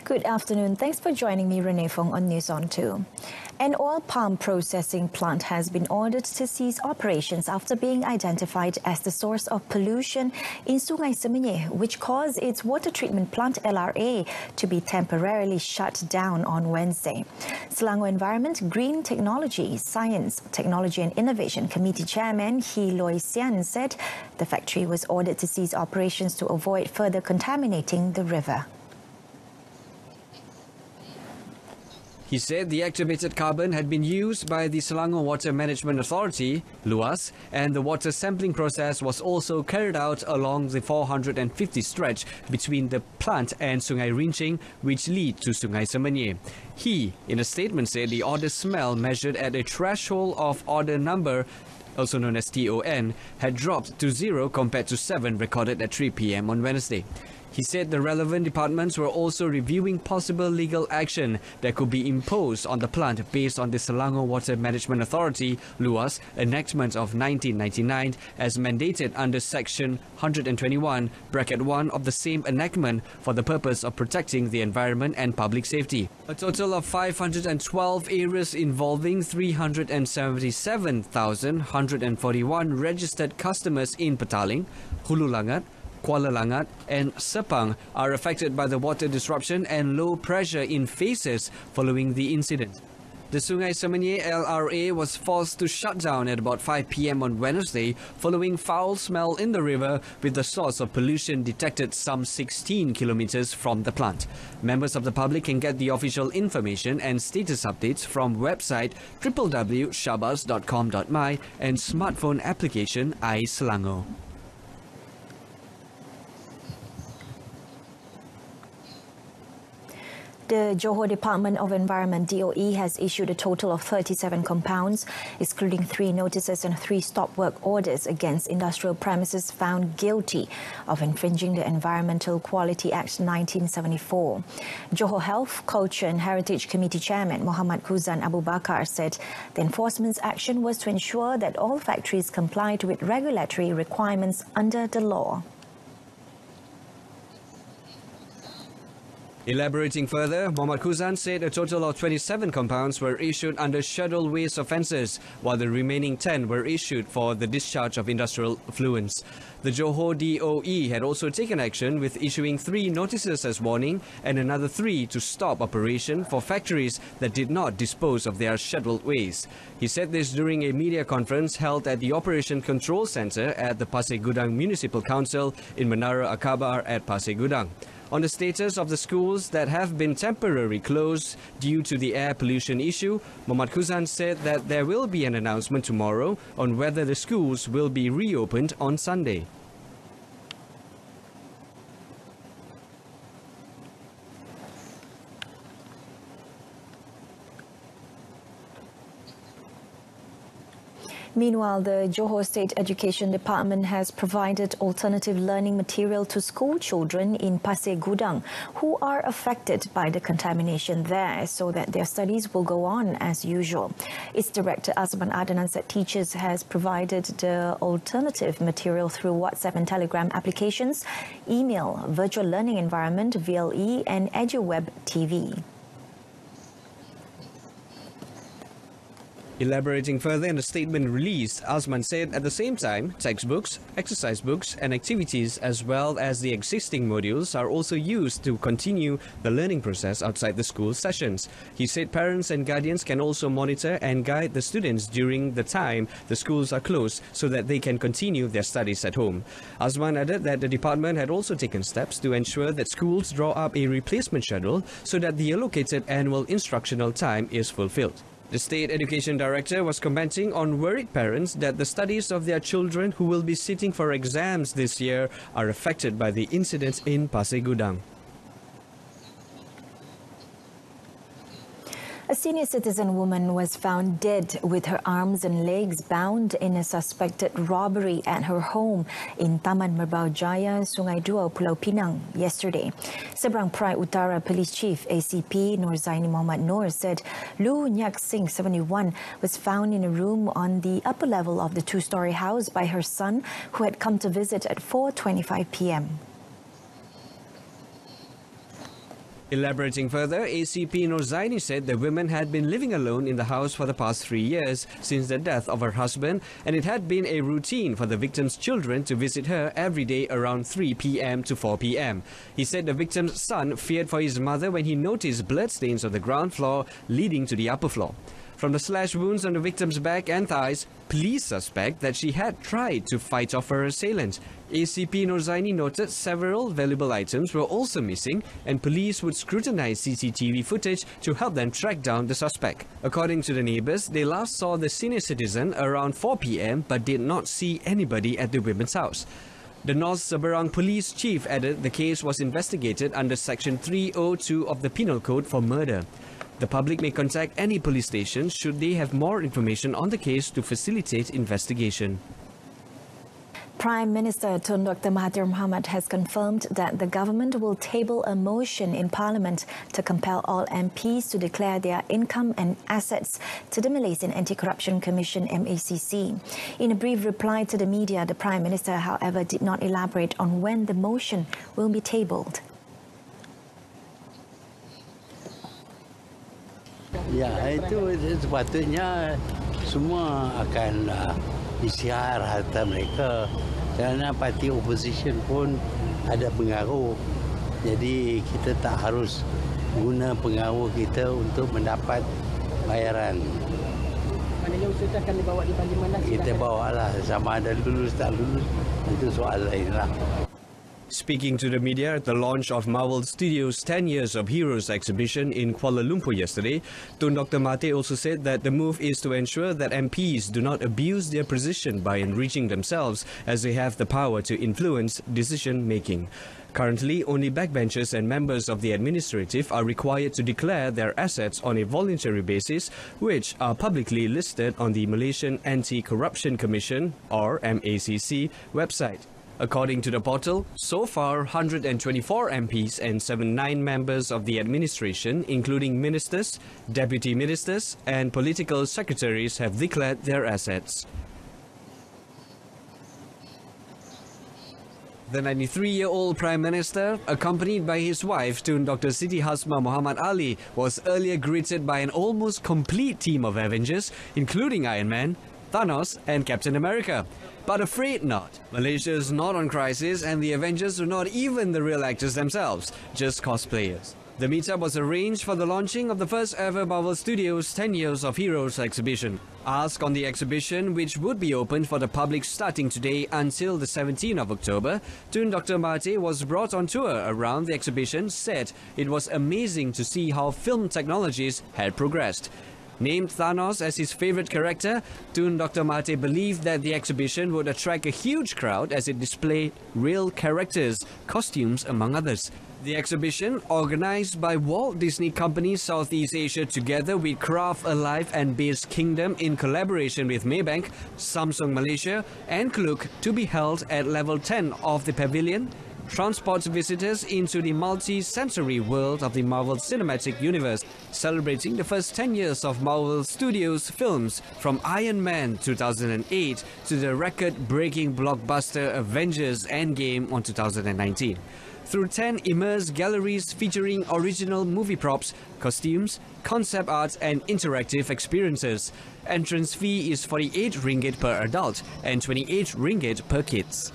Good afternoon. Thanks for joining me, Renee Fong, on News On 2. An oil palm processing plant has been ordered to cease operations after being identified as the source of pollution in Sungai Semenyih, which caused its water treatment plant LRA to be temporarily shut down on Wednesday. Selangor Environment, Green Technology, Science, Technology and Innovation Committee Chairman He Loy Sian said the factory was ordered to cease operations to avoid further contaminating the river. He said the activated carbon had been used by the Selangor Water Management Authority, LUAS, and the water sampling process was also carried out along the 450 stretch between the plant and Sungai Rincing, which lead to Sungai Semenyih. He, in a statement, said the odor smell measured at a threshold of odor number, also known as TON, had dropped to 0 compared to 7 recorded at 3 p.m. on Wednesday. He said the relevant departments were also reviewing possible legal action that could be imposed on the plant based on the Selangor Water Management Authority, LUAS, enactment of 1999 as mandated under Section 121, Bracket 1 of the same enactment for the purpose of protecting the environment and public safety. A total of 512 areas involving 377,141 registered customers in Petaling, Hulu Langat, Kuala Langat and Sepang are affected by the water disruption and low pressure in phases following the incident. The Sungai Semenyih LRA was forced to shut down at about 5 p.m. on Wednesday following foul smell in the river, with the source of pollution detected some 16 kilometers from the plant. Members of the public can get the official information and status updates from website www.syabas.com.my and smartphone application iSelangor. The Johor Department of Environment DOE has issued a total of 37 compounds, excluding 3 notices and 3 stop work orders against industrial premises found guilty of infringing the Environmental Quality Act 1974. Johor Health, Culture and Heritage Committee Chairman Muhammad Khuzan Abu Bakar said the enforcement's action was to ensure that all factories complied with regulatory requirements under the law. Elaborating further, Muhammad Khuzan said a total of 27 compounds were issued under scheduled waste offences, while the remaining 10 were issued for the discharge of industrial effluents. The Johor DOE had also taken action with issuing 3 notices as warning and another 3 to stop operation for factories that did not dispose of their scheduled waste. He said this during a media conference held at the Operation Control Centre at the Pasir Gudang Municipal Council in Menara Akabar at Pasir Gudang. On the status of the schools that have been temporarily closed due to the air pollution issue, Muhammad Khuzan said that there will be an announcement tomorrow on whether the schools will be reopened on Sunday. Meanwhile, the Johor State Education Department has provided alternative learning material to school children in Pasir Gudang who are affected by the contamination there so that their studies will go on as usual. Its director Azman Adnan said teachers has provided the alternative material through WhatsApp and Telegram applications, email, virtual learning environment, VLE and EduWeb TV. Elaborating further in a statement released, Azman said at the same time, textbooks, exercise books and activities as well as the existing modules are also used to continue the learning process outside the school sessions. He said parents and guardians can also monitor and guide the students during the time the schools are closed so that they can continue their studies at home. Azman added that the department had also taken steps to ensure that schools draw up a replacement schedule so that the allocated annual instructional time is fulfilled. The State Education Director was commenting on worried parents that the studies of their children who will be sitting for exams this year are affected by the incidents in Pasir Gudang. A senior citizen woman was found dead with her arms and legs bound in a suspected robbery at her home in Taman Merbau Jaya, Sungai Dua, Pulau Pinang yesterday. Seberang Perai Utara Police Chief ACP Nurzaini Muhammad Noor said Lu Nyak Singh, 71, was found in a room on the upper level of the 2-story house by her son, who had come to visit at 4:25 p.m. Elaborating further, ACP Norzaini said the woman had been living alone in the house for the past 3 years since the death of her husband, and it had been a routine for the victim's children to visit her every day around 3 p.m. to 4 p.m. He said the victim's son feared for his mother when he noticed bloodstains on the ground floor leading to the upper floor. From the slash wounds on the victim's back and thighs, police suspect that she had tried to fight off her assailant. ACP Norzaini noted several valuable items were also missing, and police would scrutinize CCTV footage to help them track down the suspect. According to the neighbors, they last saw the senior citizen around 4 p.m. but did not see anybody at the women's house. The North Seberang Police Chief added the case was investigated under Section 302 of the Penal Code for murder. The public may contact any police station should they have more information on the case to facilitate investigation. Prime Minister Tun Dr. Mahathir Mohamad has confirmed that the government will table a motion in Parliament to compel all MPs to declare their income and assets to the Malaysian Anti-Corruption Commission MACC. In a brief reply to the media, the Prime Minister, however, did not elaborate on when the motion will be tabled. Ya, itu sepatutnya semua akan isyar harta mereka kerana parti opposition pun ada pengaruh. Jadi kita tak harus guna pengaruh kita untuk mendapat bayaran. Maknanya usul itu akan dibawa di parlimen lah. Kita bawalah, sama ada lulus tak lulus itu soal lain lah. Speaking to the media at the launch of Marvel Studios' 10 Years of Heroes exhibition in Kuala Lumpur yesterday, Tun Dr. Mahathir also said that the move is to ensure that MPs do not abuse their position by enriching themselves, as they have the power to influence decision-making. Currently, only backbenchers and members of the administrative are required to declare their assets on a voluntary basis, which are publicly listed on the Malaysian Anti-Corruption Commission, or MACC, website. According to the portal, so far 124 MPs and 79 members of the administration, including ministers, deputy ministers and political secretaries, have declared their assets. The 93-year-old Prime Minister, accompanied by his wife, Tun Dr. Siti Hasmah Muhammad Ali, was earlier greeted by an almost complete team of Avengers, including Iron Man, Thanos and Captain America. But afraid not. Malaysia is not on crisis and the Avengers are not even the real actors themselves, just cosplayers. The meetup was arranged for the launching of the first ever Marvel Studios 10 Years of Heroes exhibition. Asked on the exhibition, which would be open for the public starting today until the 17th of October, Tun Dr. Mahathir was brought on tour around the exhibition, said it was amazing to see how film technologies had progressed. Named Thanos as his favorite character, Tun Dr. Mahathir believed that the exhibition would attract a huge crowd as it displayed real characters, costumes among others. The exhibition, organized by Walt Disney Company Southeast Asia together with Craft Alive and Base Kingdom in collaboration with Maybank, Samsung Malaysia and Klook, to be held at level 10 of the pavilion, transports visitors into the multi-sensory world of the Marvel Cinematic Universe, celebrating the first 10 years of Marvel Studios films from Iron Man 2008 to the record-breaking blockbuster Avengers Endgame on 2019. Through 10 immersed galleries featuring original movie props, costumes, concept art and interactive experiences. Entrance fee is 48 ringgit per adult and 28 ringgit per kids.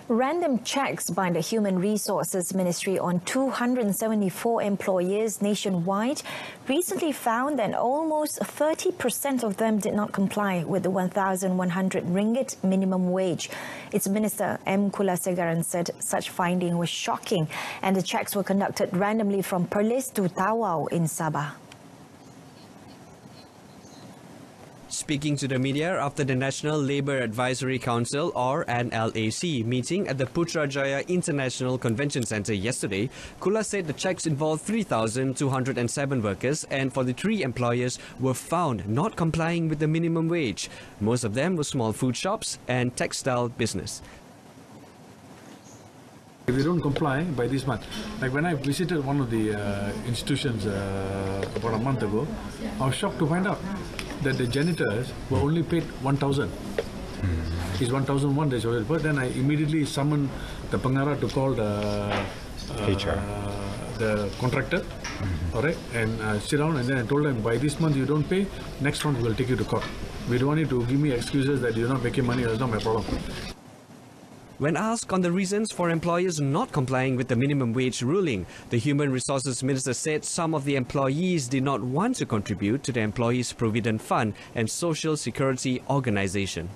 Random checks by the Human Resources Ministry on 274 employers nationwide recently found that almost 30% of them did not comply with the 1,100 ringgit minimum wage. Its Minister M. Kulasegaran said such finding was shocking and the checks were conducted randomly from Perlis to Tawau in Sabah. Speaking to the media after the National Labour Advisory Council or NLAC meeting at the Putrajaya International Convention Centre yesterday, Kula said the checks involved 3,207 workers and 43 employers were found not complying with the minimum wage. Most of them were small food shops and textile business. If they don't comply by this month, like when I visited one of the institutions about a month ago, I was shocked to find out that the janitors were only paid 1,000 Is 1001 days available? Then I immediately summon the Pengara to call the contractor, all right, and sit down, and then I told them, by this month you don't pay, next month we'll take you to court. We don't want you to give me excuses that you're not making money. That's not my problem. When asked on the reasons for employers not complying with the minimum wage ruling, the Human Resources Minister said some of the employees did not want to contribute to the Employees Provident Fund and Social Security Organisation.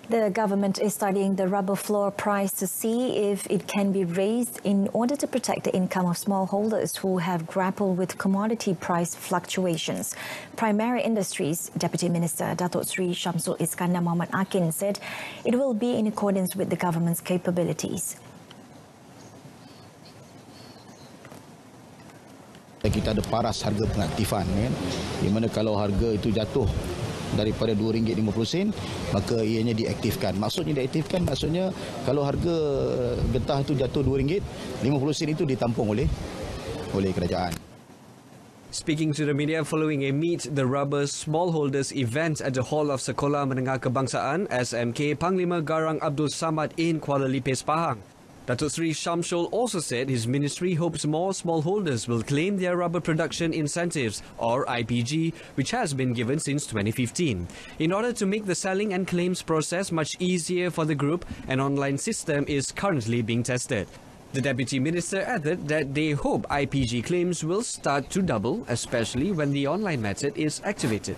The government is studying the rubber floor price to see if it can be raised in order to protect the income of smallholders who have grappled with commodity price fluctuations. Primary Industries Deputy Minister Datuk Seri Shamsul Iskandar Mohamed Akin said it will be in accordance with the government's capabilities. Kita ada paras harga pengaktifan, kan? Di mana kalau harga itu jatuh daripada RM2.50, maka ianya diaktifkan. Maksudnya diaktifkan, maksudnya kalau harga getah itu jatuh RM2, 50 sen itu ditampung oleh kerajaan. Speaking to the media following a Meet the Rubber Smallholders event at the Hall of Sekolah Menengah Kebangsaan SMK Panglima Garang Abdul Samad in Kuala Lipis, Pahang, Datuk Seri Shamsul also said his ministry hopes more smallholders will claim their rubber production incentives, or IPG, which has been given since 2015. In order to make the selling and claims process much easier for the group, an online system is currently being tested. The Deputy Minister added that they hope IPG claims will start to double, especially when the online method is activated.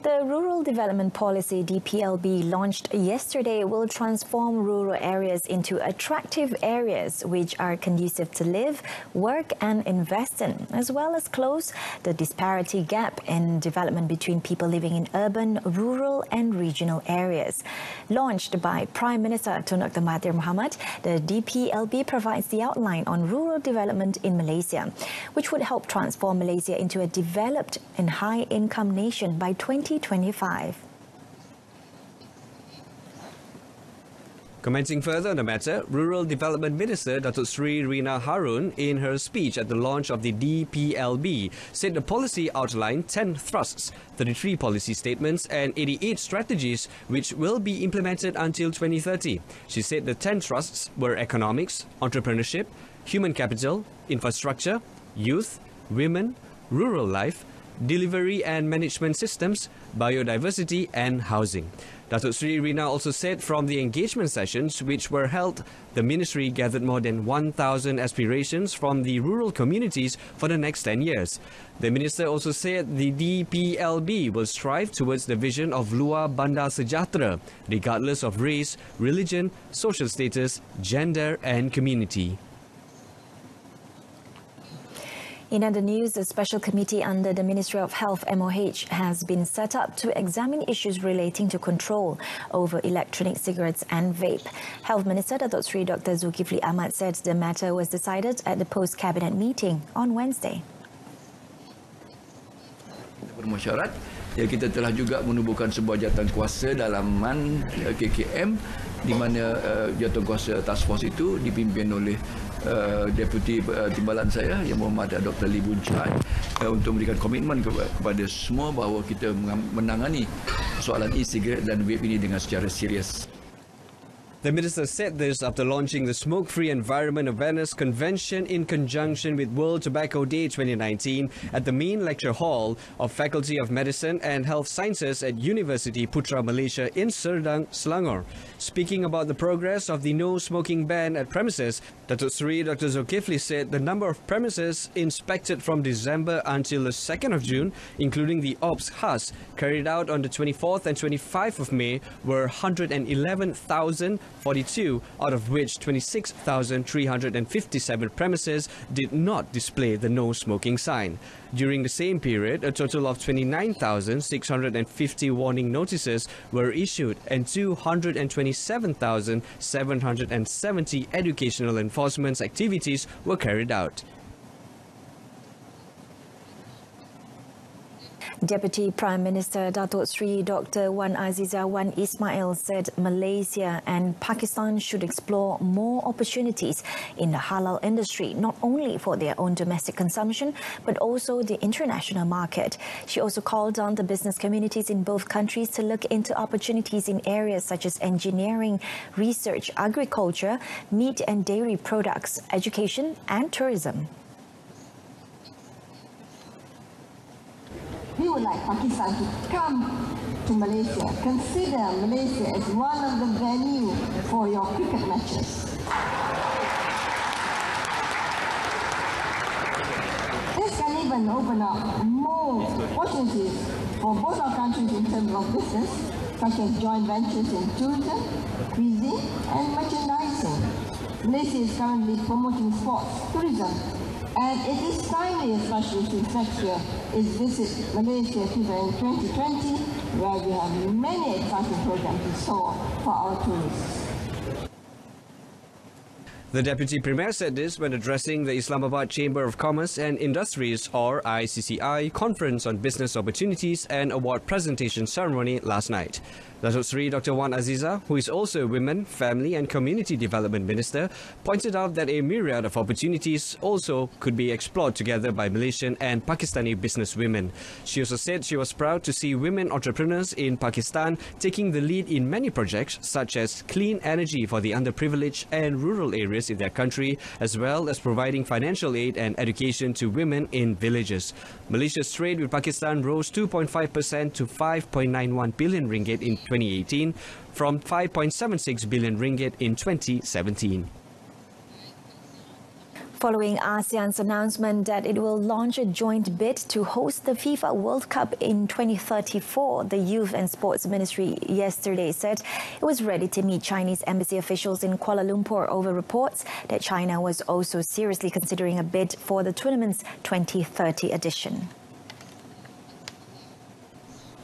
The Rural Development Policy DPLB launched yesterday will transform rural areas into attractive areas which are conducive to live, work and invest in, as well as close the disparity gap in development between people living in urban, rural and regional areas. Launched by Prime Minister Tun Dr. Mahathir Mohamad, the DPLB provides the outline on rural development in Malaysia, which would help transform Malaysia into a developed and high-income nation by 2025. Commenting further on the matter, Rural Development Minister Datuk Seri Rina Harun, in her speech at the launch of the DPLB, said the policy outlined 10 thrusts, 33 policy statements and 88 strategies which will be implemented until 2030. She said the 10 thrusts were economics, entrepreneurship, human capital, infrastructure, youth, women, rural life, delivery and management systems, biodiversity and housing. Datuk Seri Rina also said from the engagement sessions which were held, the ministry gathered more than 1,000 aspirations from the rural communities for the next 10 years. The minister also said the DPLB will strive towards the vision of Luar Bandar Sejahtera, regardless of race, religion, social status, gender and community. In other news, a special committee under the Ministry of Health MOH has been set up to examine issues relating to control over electronic cigarettes and vape. Health Minister Datuk Seri Dr. Zulkifli Ahmad said the matter was decided at the post-cabinet meeting on Wednesday. Bermesyuarat, kita telah juga menubuhkan sebuah jawatan kuasa dalaman KKM di mana jawatan kuasa task force itu dipimpin oleh Deputi Timbalan saya yang berhormat Dr. Lee Boon Chye untuk memberikan komitmen kepada semua bahawa kita menangani soalan e-cigarette dan vape ini dengan secara serius. The minister said this after launching the Smoke-Free Environment Awareness Convention in conjunction with World Tobacco Day 2019 at the main lecture hall of Faculty of Medicine and Health Sciences at University Putra Malaysia in Serdang, Selangor. Speaking about the progress of the no smoking ban at premises, Datuk Seri Dr. Zulkifli said the number of premises inspected from December until the 2nd of June, including the Ops Khas carried out on the 24th and 25th of May, were 111,042, out of which 26,357 premises did not display the no smoking sign. During the same period, a total of 29,650 warning notices were issued and 227,770 educational enforcement activities were carried out. Deputy Prime Minister Datuk Sri Dr. Wan Azizah Wan Ismail said Malaysia and Pakistan should explore more opportunities in the halal industry, not only for their own domestic consumption, but also the international market. She also called on the business communities in both countries to look into opportunities in areas such as engineering, research, agriculture, meat and dairy products, education and tourism. We would like Pakistan to come to Malaysia. Consider Malaysia as one of the venues for your cricket matches. This can even open up more opportunities for both our countries in terms of business, such as joint ventures in tourism, cuisine and merchandising. Malaysia is currently promoting sports tourism, and it is timely, especially since next year is Visit Malaysia Fever in 2020, where we have many exciting programs in store for our tourists. The Deputy Premier said this when addressing the Islamabad Chamber of Commerce and Industries, or ICCI, Conference on Business Opportunities and Award Presentation Ceremony last night. Datuk Sri Dr. Wan Azizah, who is also Women, Family and Community Development Minister, pointed out that a myriad of opportunities also could be explored together by Malaysian and Pakistani businesswomen. She also said she was proud to see women entrepreneurs in Pakistan taking the lead in many projects such as clean energy for the underprivileged and rural areas in their country, as well as providing financial aid and education to women in villages. Malaysia's trade with Pakistan rose 2.5% to 5.91 billion ringgit in 2018 from 5.76 billion ringgit in 2017. Following ASEAN's announcement that it will launch a joint bid to host the FIFA World Cup in 2034, the Youth and Sports Ministry yesterday said it was ready to meet Chinese embassy officials in Kuala Lumpur over reports that China was also seriously considering a bid for the tournament's 2030 edition.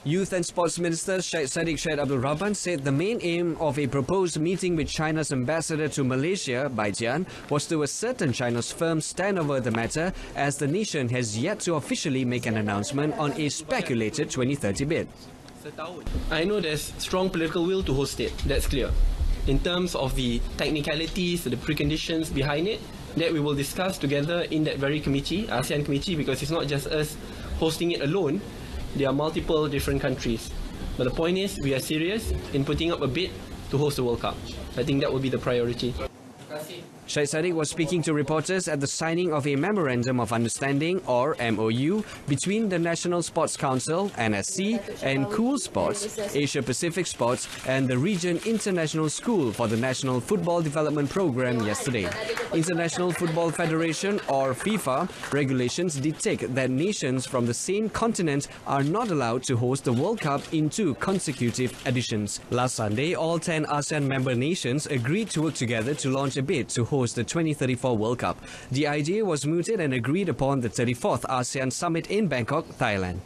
Youth and Sports Minister Syed Saddiq Syed Abdul Rahman said the main aim of a proposed meeting with China's ambassador to Malaysia, Bai Jian, was to ascertain China's firm stand over the matter, as the nation has yet to officially make an announcement on a speculated 2030 bid. I know there's strong political will to host it, that's clear. In terms of the technicalities, the preconditions behind it, that we will discuss together in that very committee, ASEAN committee, because it's not just us hosting it alone. There are multiple different countries. But the point is, we are serious in putting up a bid to host the World Cup. I think that will be the priority. Syed Saddiq was speaking to reporters at the signing of a Memorandum of Understanding, or MOU, between the National Sports Council, NSC, and Cool Sports, Asia Pacific Sports, and the Region International School for the National Football Development Programme yesterday. International Football Federation, or FIFA, regulations dictate that nations from the same continent are not allowed to host the World Cup in 2 consecutive editions. Last Sunday, all 10 ASEAN member nations agreed to work together to launch a bid to host the 2034 World Cup. The idea was mooted and agreed upon the 34th ASEAN Summit in Bangkok, Thailand.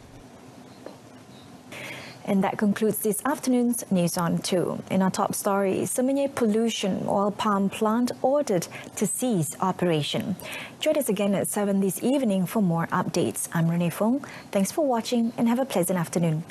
And that concludes this afternoon's News on 2. In our top story, Semenyih Pollution Oil Palm Plant ordered to cease operation. Join us again at 7 this evening for more updates. I'm Renee Fong. Thanks for watching and have a pleasant afternoon.